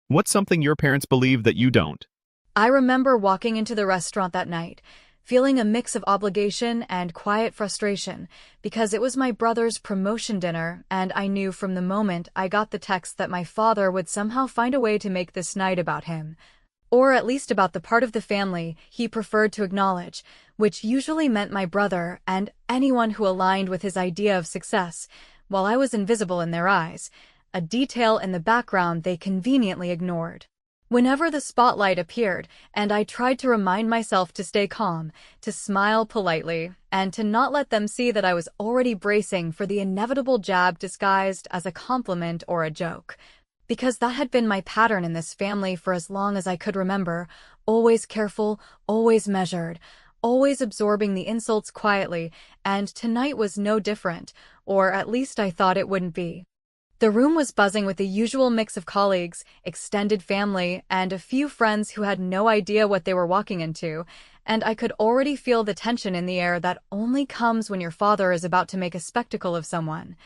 What's something your parents believe that you don't? I remember walking into the restaurant that night, feeling a mix of obligation and quiet frustration, because it was my brother's promotion dinner, and I knew from the moment I got the text that my father would somehow find a way to make this night about him. Or at least about the part of the family he preferred to acknowledge, which usually meant my brother and anyone who aligned with his idea of success, while I was invisible in their eyes, a detail in the background they conveniently ignored. Whenever the spotlight appeared, and I tried to remind myself to stay calm, to smile politely, and to not let them see that I was already bracing for the inevitable jab disguised as a compliment or a joke. Because that had been my pattern in this family for as long as I could remember, always careful, always measured, always absorbing the insults quietly, and tonight was no different, or at least I thought it wouldn't be. The room was buzzing with the usual mix of colleagues, extended family, and a few friends who had no idea what they were walking into, and I could already feel the tension in the air that only comes when your father is about to make a spectacle of someone.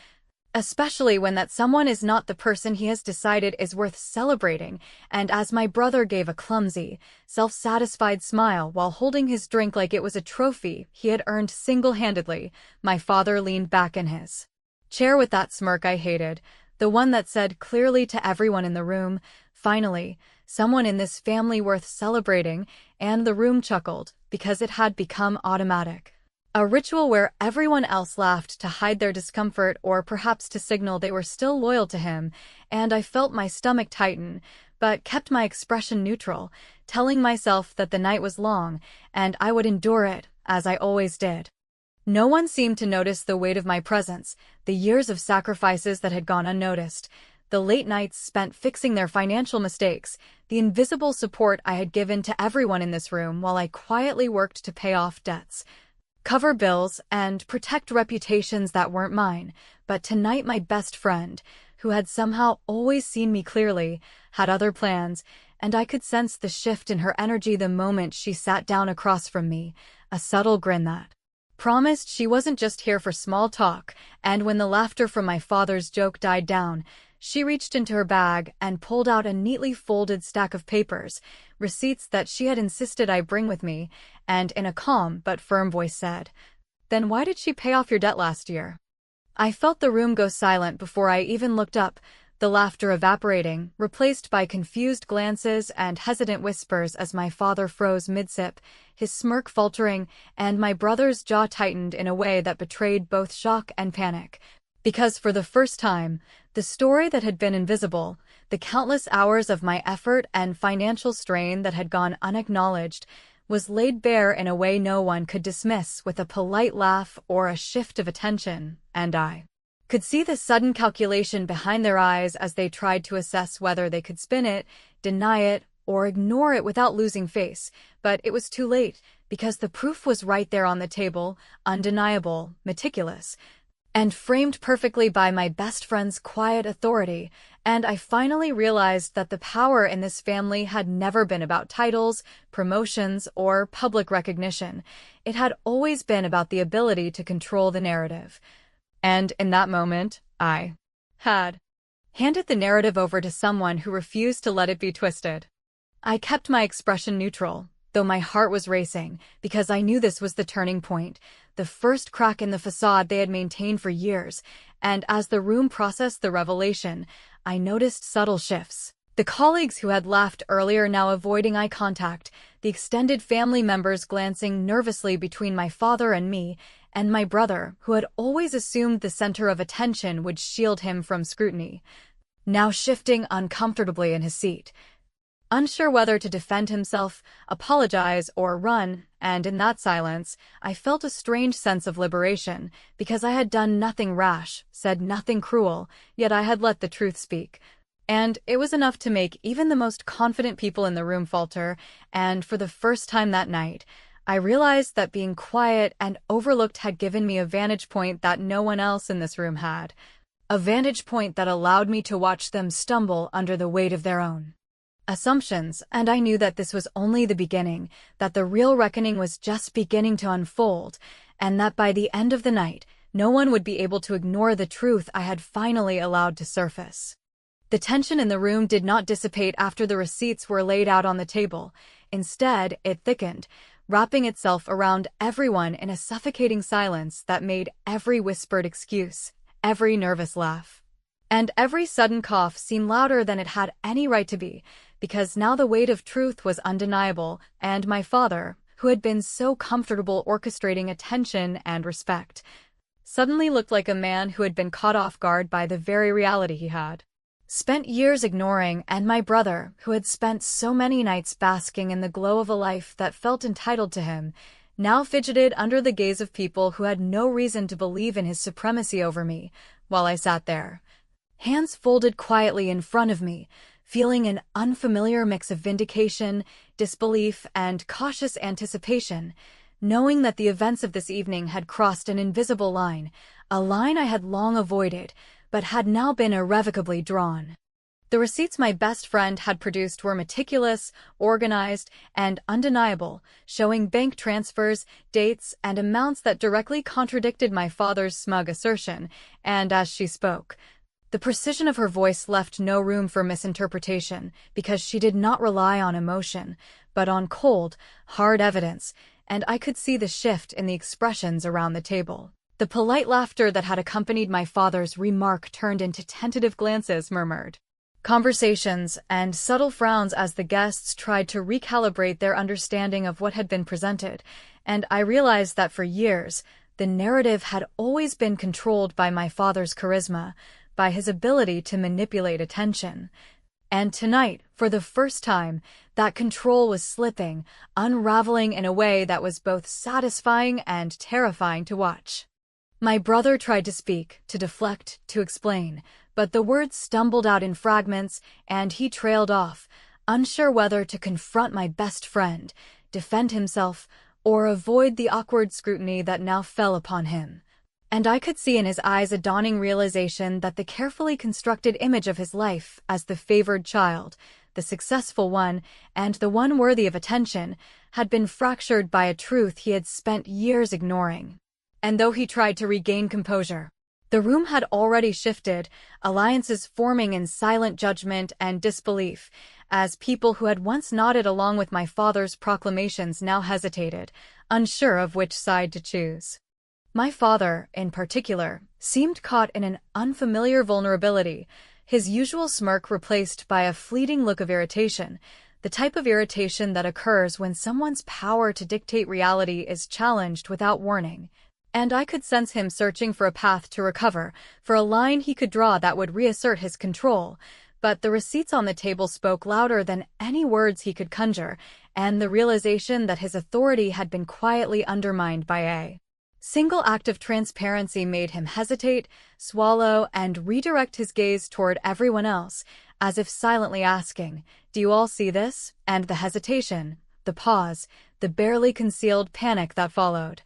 Especially when that someone is not the person he has decided is worth celebrating, and as my brother gave a clumsy, self-satisfied smile while holding his drink like it was a trophy he had earned single-handedly, my father leaned back in his chair with that smirk I hated, the one that said clearly to everyone in the room, "Finally, someone in this family worth celebrating," and the room chuckled, because it had become automatic. A ritual where everyone else laughed to hide their discomfort or perhaps to signal they were still loyal to him, and I felt my stomach tighten, but kept my expression neutral, telling myself that the night was long, and I would endure it, as I always did. No one seemed to notice the weight of my presence, the years of sacrifices that had gone unnoticed, the late nights spent fixing their financial mistakes, the invisible support I had given to everyone in this room while I quietly worked to pay off debts, cover bills, and protect reputations that weren't mine. But tonight my best friend, who had somehow always seen me clearly, had other plans, and I could sense the shift in her energy the moment she sat down across from me, a subtle grin that promised she wasn't just here for small talk. And when the laughter from my father's joke died down, she reached into her bag and pulled out a neatly folded stack of papers, receipts that she had insisted I bring with me, and in a calm but firm voice said, "Then why did she pay off your debt last year?" I felt the room go silent before I even looked up, the laughter evaporating, replaced by confused glances and hesitant whispers as my father froze mid-sip, his smirk faltering, and my brother's jaw tightened in a way that betrayed both shock and panic. Because for the first time, the story that had been invisible, the countless hours of my effort and financial strain that had gone unacknowledged, was laid bare in a way no one could dismiss with a polite laugh or a shift of attention, and I could see the sudden calculation behind their eyes as they tried to assess whether they could spin it, deny it, or ignore it without losing face. But it was too late, because the proof was right there on the table, undeniable, meticulous, and framed perfectly by my best friend's quiet authority, and I finally realized that the power in this family had never been about titles, promotions, or public recognition. It had always been about the ability to control the narrative. And in that moment, I had handed the narrative over to someone who refused to let it be twisted. I kept my expression neutral, though my heart was racing, because I knew this was the turning point, the first crack in the facade they had maintained for years, and as the room processed the revelation, I noticed subtle shifts. The colleagues who had laughed earlier now avoiding eye contact, the extended family members glancing nervously between my father and me, and my brother, who had always assumed the center of attention would shield him from scrutiny, now shifting uncomfortably in his seat, unsure whether to defend himself, apologize, or run, and in that silence, I felt a strange sense of liberation, because I had done nothing rash, said nothing cruel, yet I had let the truth speak. And it was enough to make even the most confident people in the room falter, and for the first time that night, I realized that being quiet and overlooked had given me a vantage point that no one else in this room had. A vantage point that allowed me to watch them stumble under the weight of their own assumptions, and I knew that this was only the beginning, that the real reckoning was just beginning to unfold, and that by the end of the night, no one would be able to ignore the truth I had finally allowed to surface. The tension in the room did not dissipate after the receipts were laid out on the table. Instead, it thickened, wrapping itself around everyone in a suffocating silence that made every whispered excuse, every nervous laugh, and every sudden cough seem louder than it had any right to be, because now the weight of truth was undeniable, and my father, who had been so comfortable orchestrating attention and respect, suddenly looked like a man who had been caught off guard by the very reality he had spent years ignoring, and my brother, who had spent so many nights basking in the glow of a life that felt entitled to him, now fidgeted under the gaze of people who had no reason to believe in his supremacy over me, while I sat there, hands folded quietly in front of me, feeling an unfamiliar mix of vindication, disbelief, and cautious anticipation, knowing that the events of this evening had crossed an invisible line, a line I had long avoided, but had now been irrevocably drawn. The receipts my best friend had produced were meticulous, organized, and undeniable, showing bank transfers, dates, and amounts that directly contradicted my father's smug assertion, and as she spoke, the precision of her voice left no room for misinterpretation, because she did not rely on emotion, but on cold, hard evidence, and I could see the shift in the expressions around the table. The polite laughter that had accompanied my father's remark turned into tentative glances, murmured conversations, and subtle frowns as the guests tried to recalibrate their understanding of what had been presented, and I realized that for years, the narrative had always been controlled by my father's charisma, by his ability to manipulate attention. And tonight, for the first time, that control was slipping, unraveling in a way that was both satisfying and terrifying to watch. My brother tried to speak, to deflect, to explain, but the words stumbled out in fragments, and he trailed off, unsure whether to confront my best friend, defend himself, or avoid the awkward scrutiny that now fell upon him. And I could see in his eyes a dawning realization that the carefully constructed image of his life as the favored child, the successful one, and the one worthy of attention, had been fractured by a truth he had spent years ignoring. And though he tried to regain composure, the room had already shifted, alliances forming in silent judgment and disbelief, as people who had once nodded along with my father's proclamations now hesitated, unsure of which side to choose. My father, in particular, seemed caught in an unfamiliar vulnerability, his usual smirk replaced by a fleeting look of irritation, the type of irritation that occurs when someone's power to dictate reality is challenged without warning. And I could sense him searching for a path to recover, for a line he could draw that would reassert his control, but the receipts on the table spoke louder than any words he could conjure, and the realization that his authority had been quietly undermined by a single act of transparency made him hesitate, swallow, and redirect his gaze toward everyone else, as if silently asking, "Do you all see this?" And the hesitation, the pause, the barely concealed panic that followed,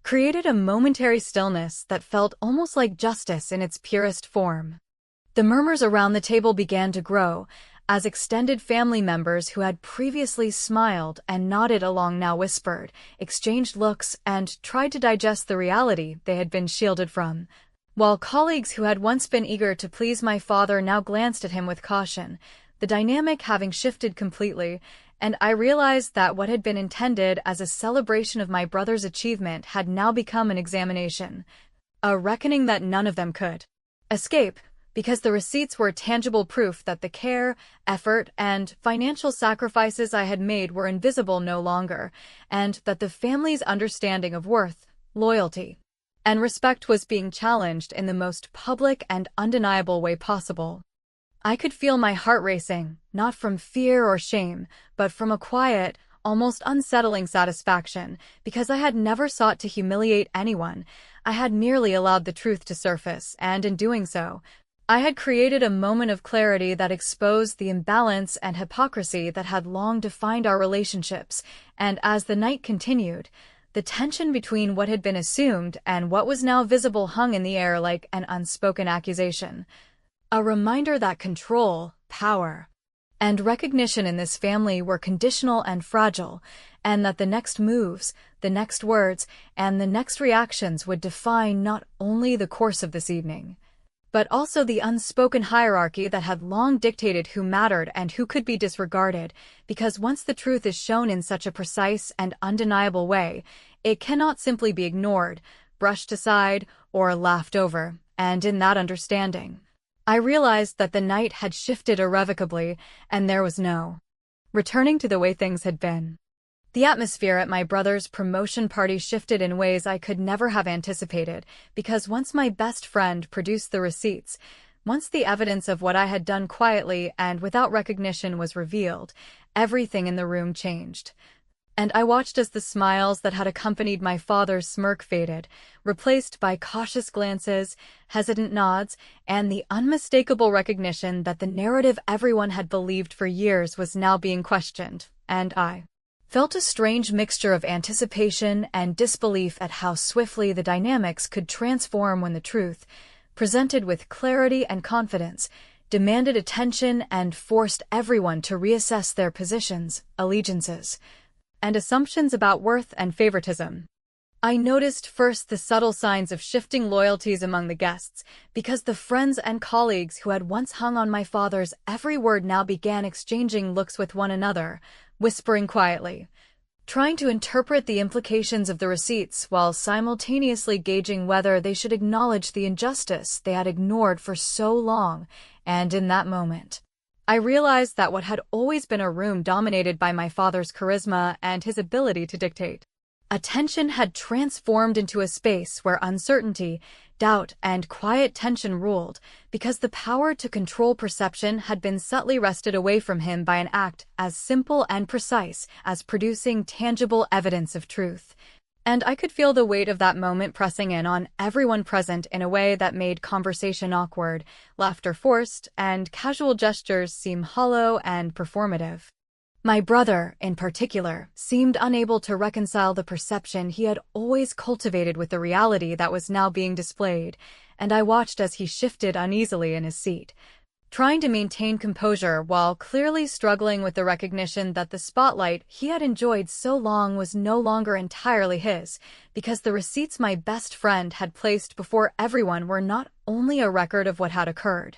created a momentary stillness that felt almost like justice in its purest form. The murmurs around the table began to grow, as extended family members who had previously smiled and nodded along now whispered, exchanged looks, and tried to digest the reality they had been shielded from, while colleagues who had once been eager to please my father now glanced at him with caution, the dynamic having shifted completely, and I realized that what had been intended as a celebration of my brother's achievement had now become an examination, a reckoning that none of them could escape, because the receipts were tangible proof that the care, effort, and financial sacrifices I had made were invisible no longer, and that the family's understanding of worth, loyalty, and respect was being challenged in the most public and undeniable way possible. I could feel my heart racing, not from fear or shame, but from a quiet, almost unsettling satisfaction, because I had never sought to humiliate anyone. I had merely allowed the truth to surface, and in doing so, I had created a moment of clarity that exposed the imbalance and hypocrisy that had long defined our relationships, and as the night continued, the tension between what had been assumed and what was now visible hung in the air like an unspoken accusation. A reminder that control, power, and recognition in this family were conditional and fragile, and that the next moves, the next words, and the next reactions would define not only the course of this evening, but also the unspoken hierarchy that had long dictated who mattered and who could be disregarded, because once the truth is shown in such a precise and undeniable way, it cannot simply be ignored, brushed aside, or laughed over. And in that understanding, I realized that the night had shifted irrevocably, and there was no returning to the way things had been. The atmosphere at my brother's promotion party shifted in ways I could never have anticipated, because once my best friend produced the receipts, once the evidence of what I had done quietly and without recognition was revealed, everything in the room changed. And I watched as the smiles that had accompanied my father's smirk faded, replaced by cautious glances, hesitant nods, and the unmistakable recognition that the narrative everyone had believed for years was now being questioned, and I felt a strange mixture of anticipation and disbelief at how swiftly the dynamics could transform when the truth, presented with clarity and confidence, demanded attention and forced everyone to reassess their positions, allegiances, and assumptions about worth and favoritism. I noticed first the subtle signs of shifting loyalties among the guests, because the friends and colleagues who had once hung on my father's every word now began exchanging looks with one another, whispering quietly, trying to interpret the implications of the receipts while simultaneously gauging whether they should acknowledge the injustice they had ignored for so long. And in that moment, I realized that what had always been a room dominated by my father's charisma and his ability to dictate attention had transformed into a space where uncertainty, doubt, and quiet tension ruled, because the power to control perception had been subtly wrested away from him by an act as simple and precise as producing tangible evidence of truth. And I could feel the weight of that moment pressing in on everyone present in a way that made conversation awkward, laughter forced, and casual gestures seem hollow and performative. My brother, in particular, seemed unable to reconcile the perception he had always cultivated with the reality that was now being displayed, and I watched as he shifted uneasily in his seat, trying to maintain composure while clearly struggling with the recognition that the spotlight he had enjoyed so long was no longer entirely his, because the receipts my best friend had placed before everyone were not only a record of what had occurred,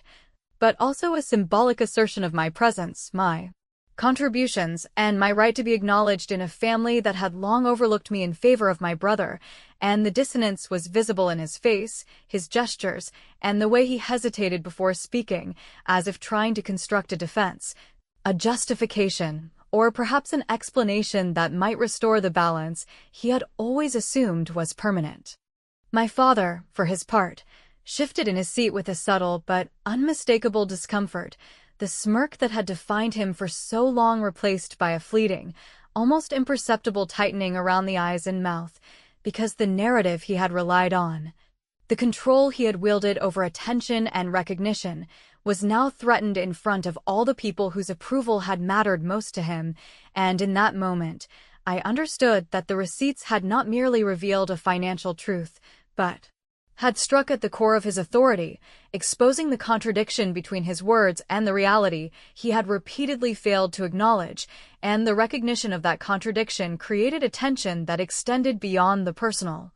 but also a symbolic assertion of my presence, my contributions, and my right to be acknowledged in a family that had long overlooked me in favor of my brother, and the dissonance was visible in his face, his gestures, and the way he hesitated before speaking, as if trying to construct a defense, a justification, or perhaps an explanation that might restore the balance he had always assumed was permanent. My father, for his part, shifted in his seat with a subtle but unmistakable discomfort, the smirk that had defined him for so long replaced by a fleeting, almost imperceptible tightening around the eyes and mouth, because the narrative he had relied on, the control he had wielded over attention and recognition, was now threatened in front of all the people whose approval had mattered most to him, and in that moment, I understood that the receipts had not merely revealed a financial truth, but had struck at the core of his authority, exposing the contradiction between his words and the reality he had repeatedly failed to acknowledge, and the recognition of that contradiction created a tension that extended beyond the personal,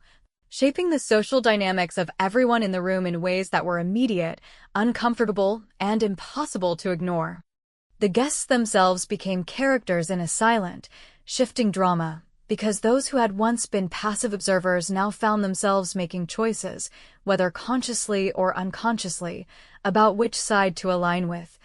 shaping the social dynamics of everyone in the room in ways that were immediate, uncomfortable, and impossible to ignore. The guests themselves became characters in a silent, shifting drama, because those who had once been passive observers now found themselves making choices, whether consciously or unconsciously, about which side to align with,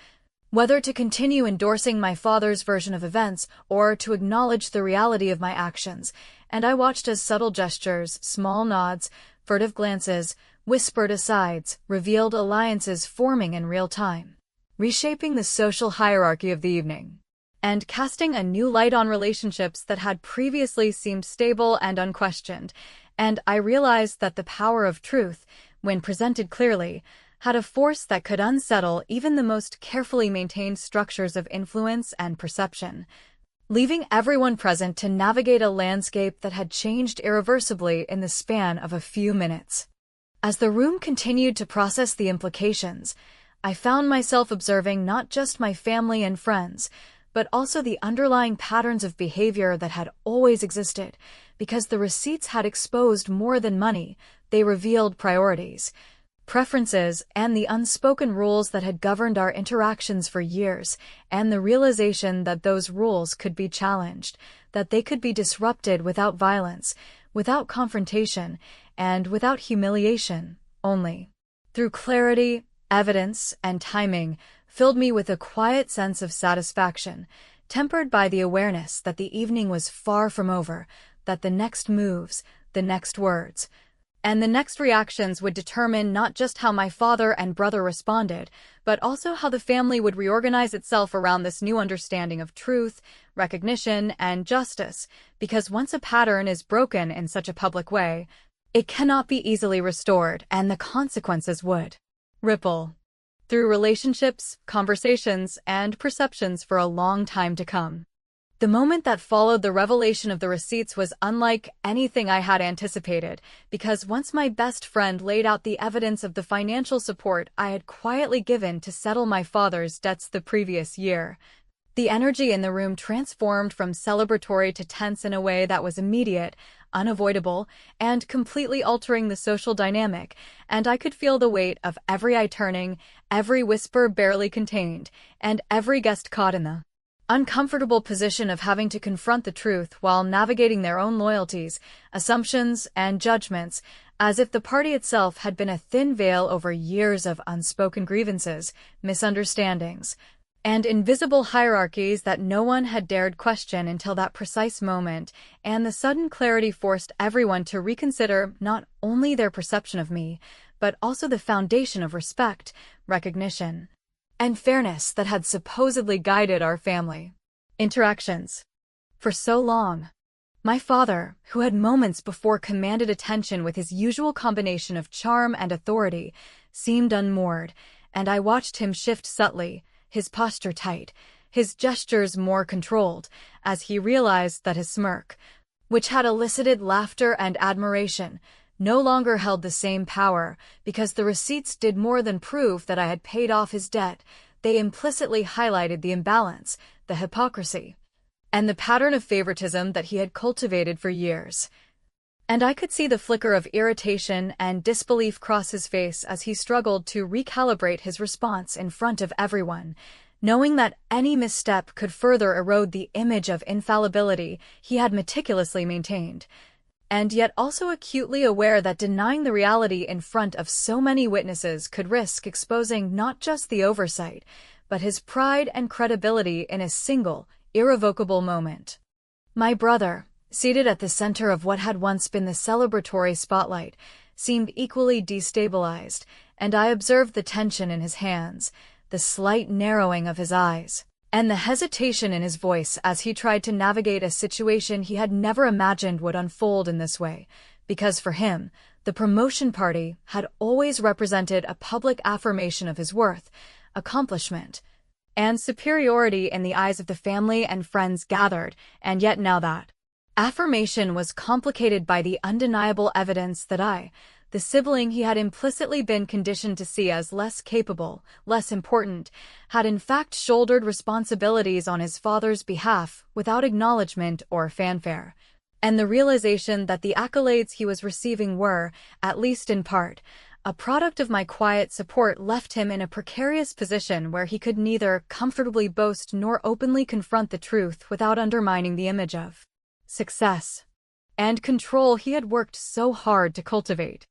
whether to continue endorsing my father's version of events or to acknowledge the reality of my actions, and I watched as subtle gestures, small nods, furtive glances, whispered asides, revealed alliances forming in real time, reshaping the social hierarchy of the evening, and casting a new light on relationships that had previously seemed stable and unquestioned. And I realized that the power of truth, when presented clearly, had a force that could unsettle even the most carefully maintained structures of influence and perception, leaving everyone present to navigate a landscape that had changed irreversibly in the span of a few minutes. As the room continued to process the implications, I found myself observing not just my family and friends, but also the underlying patterns of behavior that had always existed, because the receipts had exposed more than money. They revealed priorities, preferences, and the unspoken rules that had governed our interactions for years, and the realization that those rules could be challenged, that they could be disrupted without violence, without confrontation, and without humiliation, only through clarity, evidence, and timing, filled me with a quiet sense of satisfaction, tempered by the awareness that the evening was far from over, that the next moves, the next words, and the next reactions would determine not just how my father and brother responded, but also how the family would reorganize itself around this new understanding of truth, recognition, and justice, because once a pattern is broken in such a public way, it cannot be easily restored, and the consequences would ripple through relationships, conversations, and perceptions for a long time to come. The moment that followed the revelation of the receipts was unlike anything I had anticipated, because once my best friend laid out the evidence of the financial support I had quietly given to settle my father's debts the previous year, the energy in the room transformed from celebratory to tense in a way that was immediate, unavoidable, and completely altering the social dynamic, and I could feel the weight of every eye turning, every whisper barely contained, and every guest caught in the uncomfortable position of having to confront the truth while navigating their own loyalties, assumptions, and judgments, as if the party itself had been a thin veil over years of unspoken grievances, misunderstandings, and invisible hierarchies that no one had dared question until that precise moment, and the sudden clarity forced everyone to reconsider not only their perception of me, but also the foundation of respect, recognition, and fairness that had supposedly guided our family interactions for so long. My father, who had moments before commanded attention with his usual combination of charm and authority, seemed unmoored, and I watched him shift subtly, his posture tight, his gestures more controlled, as he realized that his smirk, which had elicited laughter and admiration, no longer held the same power, because the receipts did more than prove that I had paid off his debt. They implicitly highlighted the imbalance, the hypocrisy, and the pattern of favoritism that he had cultivated for years. And I could see the flicker of irritation and disbelief cross his face as he struggled to recalibrate his response in front of everyone, knowing that any misstep could further erode the image of infallibility he had meticulously maintained, and yet also acutely aware that denying the reality in front of so many witnesses could risk exposing not just the oversight, but his pride and credibility in a single, irrevocable moment. My brother, seated at the center of what had once been the celebratory spotlight, seemed equally destabilized, and I observed the tension in his hands, the slight narrowing of his eyes, and the hesitation in his voice as he tried to navigate a situation he had never imagined would unfold in this way, because for him, the promotion party had always represented a public affirmation of his worth, accomplishment, and superiority in the eyes of the family and friends gathered, and yet now that affirmation was complicated by the undeniable evidence that I, the sibling he had implicitly been conditioned to see as less capable, less important, had in fact shouldered responsibilities on his father's behalf without acknowledgement or fanfare. And the realization that the accolades he was receiving were, at least in part, a product of my quiet support left him in a precarious position where he could neither comfortably boast nor openly confront the truth without undermining the image of success and control he had worked so hard to cultivate.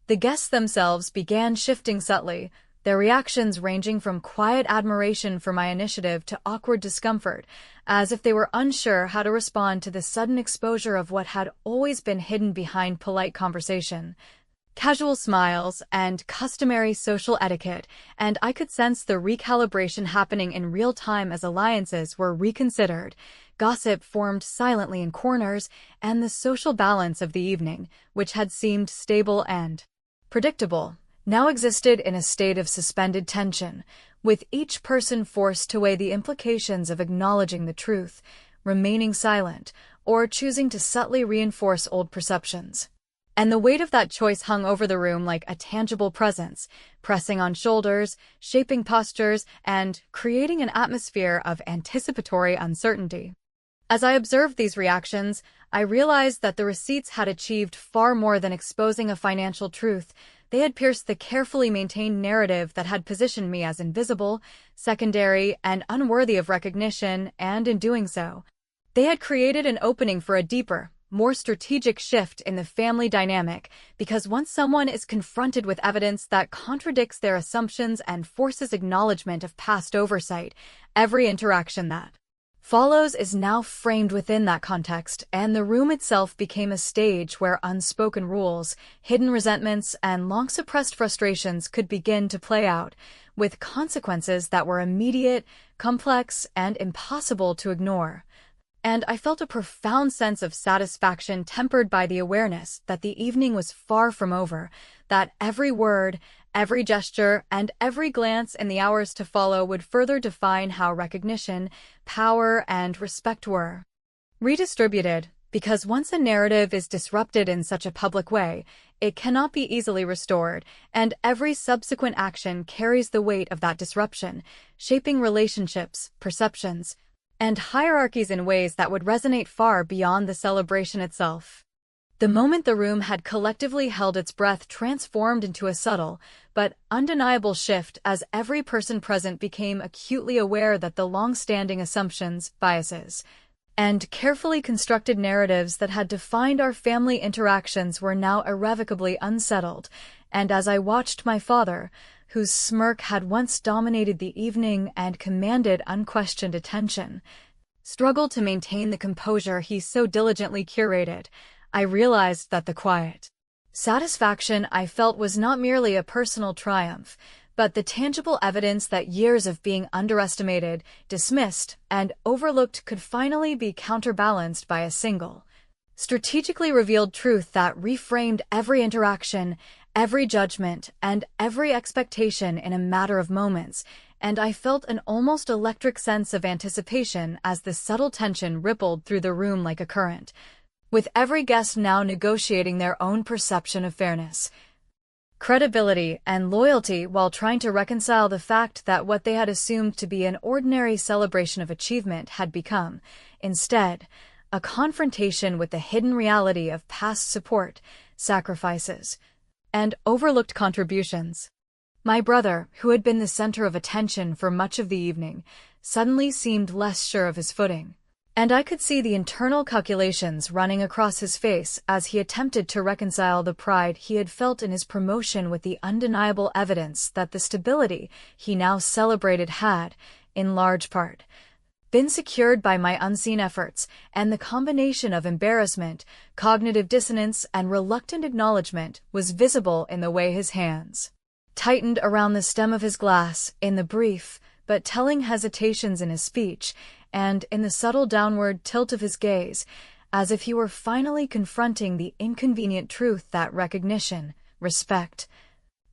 The guests themselves began shifting subtly, their reactions ranging from quiet admiration for my initiative to awkward discomfort, as if they were unsure how to respond to the sudden exposure of what had always been hidden behind polite conversation. Casual smiles and customary social etiquette, and I could sense the recalibration happening in real time as alliances were reconsidered. Gossip formed silently in corners, and the social balance of the evening, which had seemed stable and predictable, now existed in a state of suspended tension, with each person forced to weigh the implications of acknowledging the truth, remaining silent, or choosing to subtly reinforce old perceptions. And the weight of that choice hung over the room like a tangible presence, pressing on shoulders, shaping postures, and creating an atmosphere of anticipatory uncertainty. As I observed these reactions, I realized that the receipts had achieved far more than exposing a financial truth. They had pierced the carefully maintained narrative that had positioned me as invisible, secondary, and unworthy of recognition, and in doing so, they had created an opening for a deeper, more strategic shift in the family dynamic, because once someone is confronted with evidence that contradicts their assumptions and forces acknowledgement of past oversight, every interaction that follows is now framed within that context, and the room itself became a stage where unspoken rules, hidden resentments, and long-suppressed frustrations could begin to play out, with consequences that were immediate, complex, and impossible to ignore. And I felt a profound sense of satisfaction tempered by the awareness that the evening was far from over, that every word, every gesture, and every glance in the hours to follow would further define how recognition, power, and respect were redistributed, because once a narrative is disrupted in such a public way, it cannot be easily restored, and every subsequent action carries the weight of that disruption, shaping relationships, perceptions, and hierarchies in ways that would resonate far beyond the celebration itself. The moment the room had collectively held its breath transformed into a subtle, but undeniable shift as every person present became acutely aware that the long-standing assumptions, biases, and carefully constructed narratives that had defined our family interactions were now irrevocably unsettled, and as I watched my father, whose smirk had once dominated the evening and commanded unquestioned attention, struggle to maintain the composure he so diligently curated, I realized that the quiet satisfaction I felt was not merely a personal triumph, but the tangible evidence that years of being underestimated, dismissed, and overlooked could finally be counterbalanced by a single, strategically revealed truth that reframed every interaction, every judgment, and every expectation in a matter of moments, and I felt an almost electric sense of anticipation as the subtle tension rippled through the room like a current, with every guest now negotiating their own perception of fairness, credibility, and loyalty while trying to reconcile the fact that what they had assumed to be an ordinary celebration of achievement had become, instead, a confrontation with the hidden reality of past support, sacrifices, and overlooked contributions. My brother, who had been the center of attention for much of the evening, suddenly seemed less sure of his footing, and I could see the internal calculations running across his face as he attempted to reconcile the pride he had felt in his promotion with the undeniable evidence that the stability he now celebrated had, in large part, been secured by my unseen efforts, and the combination of embarrassment, cognitive dissonance, and reluctant acknowledgement was visible in the way his hands tightened around the stem of his glass, in the brief but telling hesitations in his speech, and in the subtle downward tilt of his gaze, as if he were finally confronting the inconvenient truth that recognition, respect,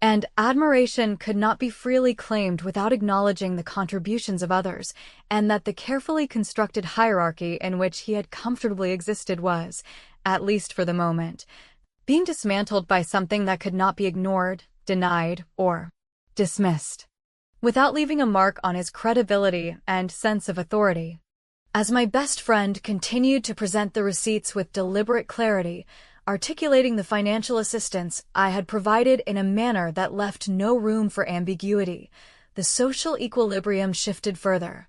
and admiration could not be freely claimed without acknowledging the contributions of others, and that the carefully constructed hierarchy in which he had comfortably existed was, at least for the moment, being dismantled by something that could not be ignored, denied, or dismissed, without leaving a mark on his credibility and sense of authority. As my best friend continued to present the receipts with deliberate clarity, articulating the financial assistance I had provided in a manner that left no room for ambiguity, the social equilibrium shifted further,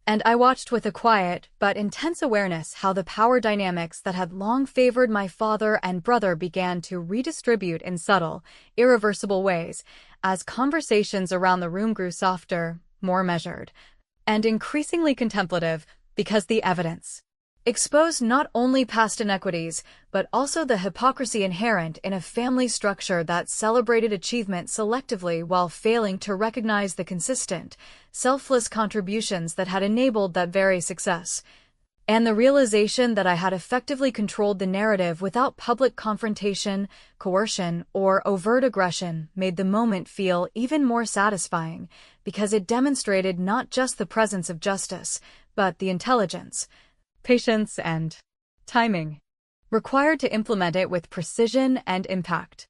and I watched with a quiet but intense awareness how the power dynamics that had long favored my father and brother began to redistribute in subtle, irreversible ways, as conversations around the room grew softer, more measured, and increasingly contemplative, because the evidence exposed not only past inequities, but also the hypocrisy inherent in a family structure that celebrated achievement selectively while failing to recognize the consistent, selfless contributions that had enabled that very success. And the realization that I had effectively controlled the narrative without public confrontation, coercion, or overt aggression made the moment feel even more satisfying, because it demonstrated not just the presence of justice, but the intelligence, patience, and timing required to implement it with precision and impact.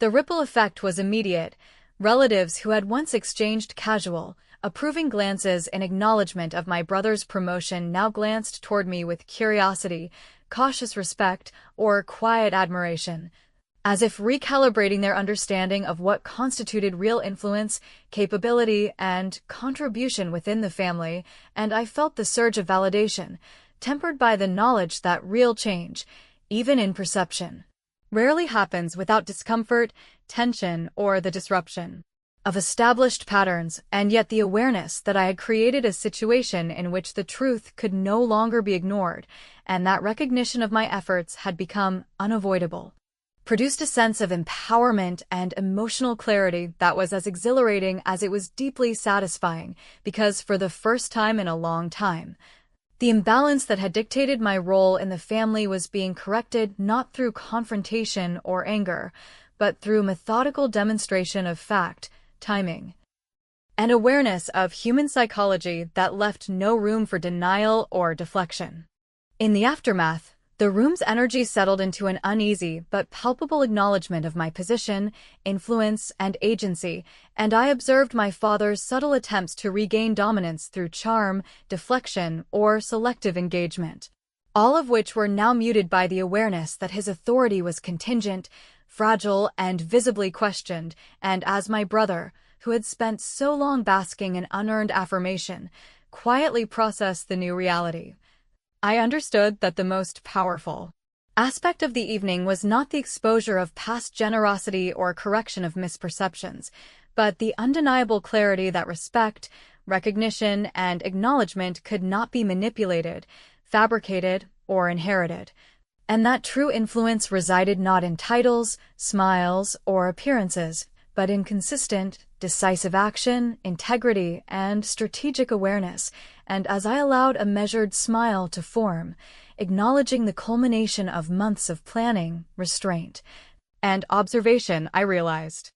The ripple effect was immediate. Relatives who had once exchanged casual, Approving glances in acknowledgement of my brother's promotion now glanced toward me with curiosity, cautious respect, or quiet admiration, as if recalibrating their understanding of what constituted real influence, capability, and contribution within the family, and I felt the surge of validation, tempered by the knowledge that real change, even in perception, rarely happens without discomfort, tension, or the disruption of established patterns, and yet the awareness that I had created a situation in which the truth could no longer be ignored, and that recognition of my efforts had become unavoidable, produced a sense of empowerment and emotional clarity that was as exhilarating as it was deeply satisfying, because for the first time in a long time, the imbalance that had dictated my role in the family was being corrected not through confrontation or anger, but through methodical demonstration of fact, timing, and awareness of human psychology that left no room for denial or deflection. In the aftermath, the room's energy settled into an uneasy but palpable acknowledgement of my position, influence, and agency, and I observed my father's subtle attempts to regain dominance through charm, deflection, or selective engagement, all of which were now muted by the awareness that his authority was contingent, fragile, and visibly questioned, and as my brother, who had spent so long basking in unearned affirmation, quietly processed the new reality, I understood that the most powerful aspect of the evening was not the exposure of past generosity or correction of misperceptions, but the undeniable clarity that respect, recognition, and acknowledgement could not be manipulated, fabricated, or inherited, and that true influence resided not in titles, smiles, or appearances, but in consistent, decisive action, integrity, and strategic awareness. And as I allowed a measured smile to form, acknowledging the culmination of months of planning, restraint, and observation, I realized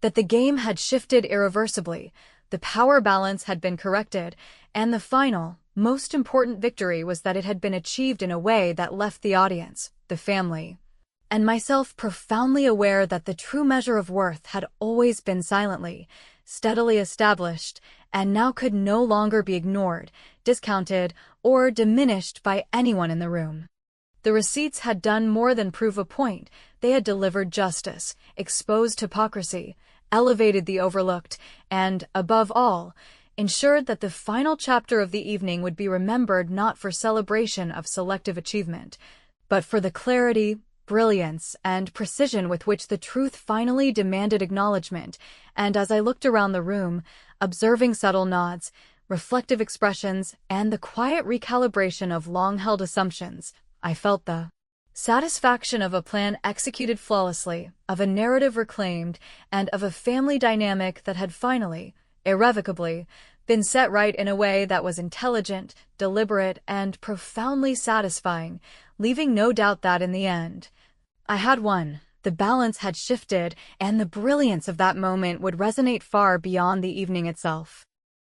that the game had shifted irreversibly, the power balance had been corrected, and the final, most important victory was that it had been achieved in a way that left the audience, the family, and myself profoundly aware that the true measure of worth had always been silently, steadily established, and now could no longer be ignored, discounted, or diminished by anyone in the room. The receipts had done more than prove a point. They had delivered justice, exposed hypocrisy, elevated the overlooked, and, above all, ensured that the final chapter of the evening would be remembered not for celebration of selective achievement, but for the clarity, brilliance, and precision with which the truth finally demanded acknowledgement. And as I looked around the room, observing subtle nods, reflective expressions, and the quiet recalibration of long-held assumptions, I felt the satisfaction of a plan executed flawlessly, of a narrative reclaimed, and of a family dynamic that had finally, irrevocably, been set right in a way that was intelligent, deliberate, and profoundly satisfying, leaving no doubt that in the end, I had won. The balance had shifted, and the brilliance of that moment would resonate far beyond the evening itself.